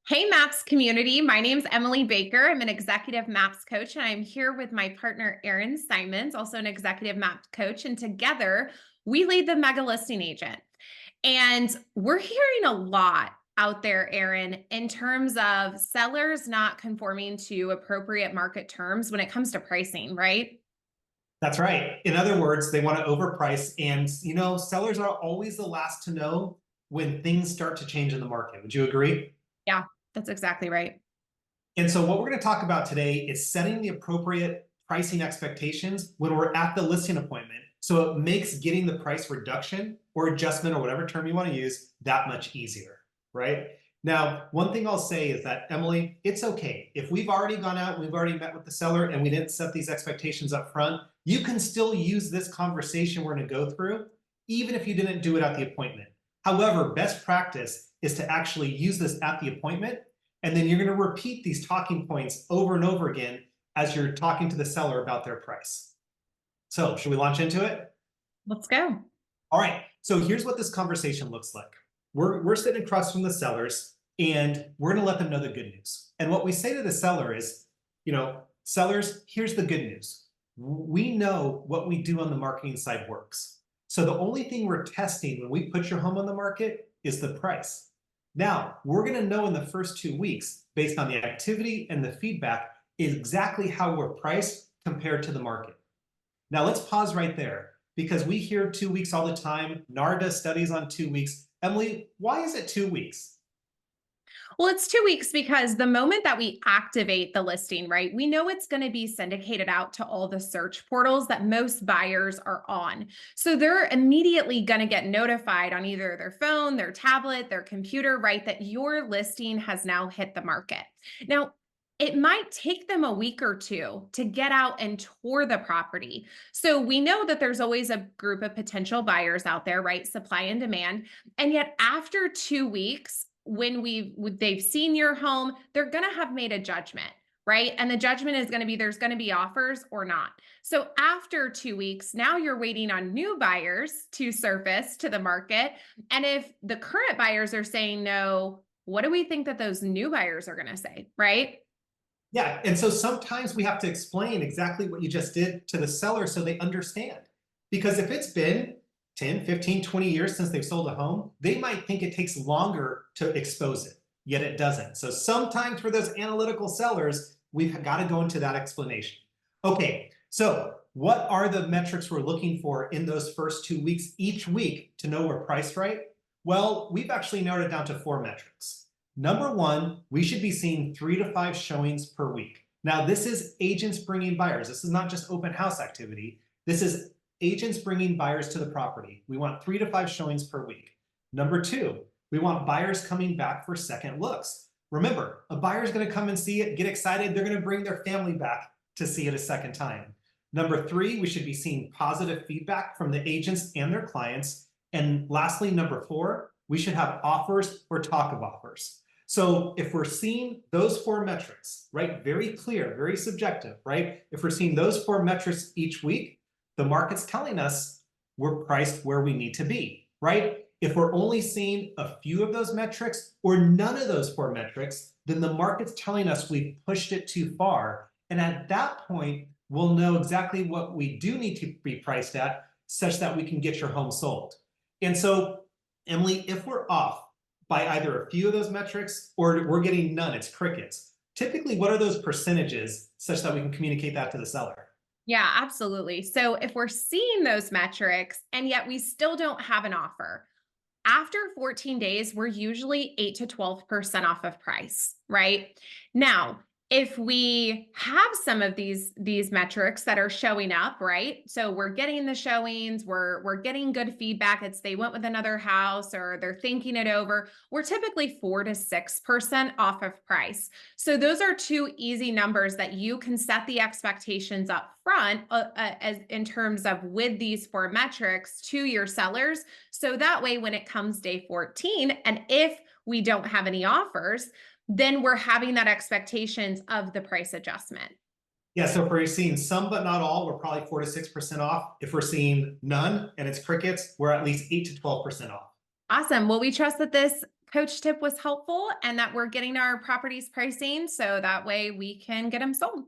Hey, MAPS community. My name's Emily Baker. I'm an executive MAPS coach, and I'm here with my partner, Erin Simons, also an executive MAPS coach. And together, we lead the Mega Listing Agent. And we're hearing a lot out there, Erin, in terms of sellers not conforming to appropriate market terms when it comes to pricing, right? That's right. In other words, they want to overprice. And, sellers are always the last to know when things start to change in the market. Would you agree? Yeah, that's exactly right. And so, what we're going to talk about today is setting the appropriate pricing expectations when we're at the listing appointment. So, it makes getting the price reduction or adjustment or whatever term you want to use that much easier, right? Now, one thing I'll say is that, Emily, it's okay. If we've already gone out, we've already met with the seller, and we didn't set these expectations up front, you can still use this conversation we're going to go through, even if you didn't do it at the appointment. However, best practice is to actually use this at the appointment, and then you're going to repeat these talking points over and over again as you're talking to the seller about their price. So, should we launch into it? Let's go. All right. So, here's what this conversation looks like. We're sitting across from the sellers, and we're going to let them know the good news. And what we say to the seller is, sellers, here's the good news. We know what we do on the marketing side works. So the only thing we're testing when we put your home on the market is the price. Now, we're going to know in the first 2 weeks, based on the activity and the feedback, exactly how we're priced compared to the market. Now, let's pause right there because we hear 2 weeks all the time. NAR does studies on 2 weeks. Emily, why is it 2 weeks? Well, it's 2 weeks because the moment that we activate the listing, right, we know it's going to be syndicated out to all the search portals that most buyers are on. So they're immediately going to get notified on either their phone, their tablet, their computer, right, that your listing has now hit the market. Now, it might take them a week or two to get out and tour the property. So we know that there's always a group of potential buyers out there, right? Supply and demand. And yet after 2 weeks, when they've seen your home, they're going to have made a judgment, right? And the judgment is going to be there's going to be offers or not. So after 2 weeks, now you're waiting on new buyers to surface to the market. And if the current buyers are saying no, what do we think that those new buyers are going to say, right? Yeah, and so sometimes we have to explain exactly what you just did to the seller so they understand. Because if it's been 10, 15, 20 years since they've sold a home, they might think it takes longer to expose it, yet it doesn't. So sometimes for those analytical sellers, we've got to go into that explanation. Okay, so what are the metrics we're looking for in those first 2 weeks each week to know we're priced right? Well, we've actually narrowed it down to 4 metrics. Number one, we should be seeing 3 to 5 showings per week. Now, this is agents bringing buyers. This is not just open house activity. This is agents bringing buyers to the property. We want 3 to 5 showings per week. Number two, we want buyers coming back for second looks. Remember, a buyer is going to come and see it, get excited. They're going to bring their family back to see it a second time. Number three, we should be seeing positive feedback from the agents and their clients. And lastly, number four, we should have offers or talk of offers. So if we're seeing those 4 metrics, right, very clear, very subjective, right? If we're seeing those 4 metrics each week, the market's telling us we're priced where we need to be, right? If we're only seeing a few of those metrics or none of those 4 metrics, then the market's telling us we've pushed it too far. And at that point, we'll know exactly what we do need to be priced at such that we can get your home sold. And so, Emily, if we're off by either a few of those metrics or we're getting none, it's crickets. Typically, what are those percentages such that we can communicate that to the seller? Yeah, absolutely. So if we're seeing those metrics and yet we still don't have an offer, after 14 days, we're usually 8 to 12% off of price, right? Now, if we have some of these metrics that are showing up, right? So we're getting the showings, we're getting good feedback. It's they went with another house or they're thinking it over. We're typically 4 to 6% off of price. So those are two easy numbers that you can set the expectations up front as in terms of with these 4 metrics to your sellers. So that way, when it comes day 14, and if we don't have any offers, then we're having that expectations of the price adjustment. Yeah, so if we're seeing some but not all, we're probably 4 to 6% off. If we're seeing none and it's crickets, we're at least 8 to 12% off. Awesome. Well, we trust that this coach tip was helpful and that we're getting our properties pricing so that way we can get them sold.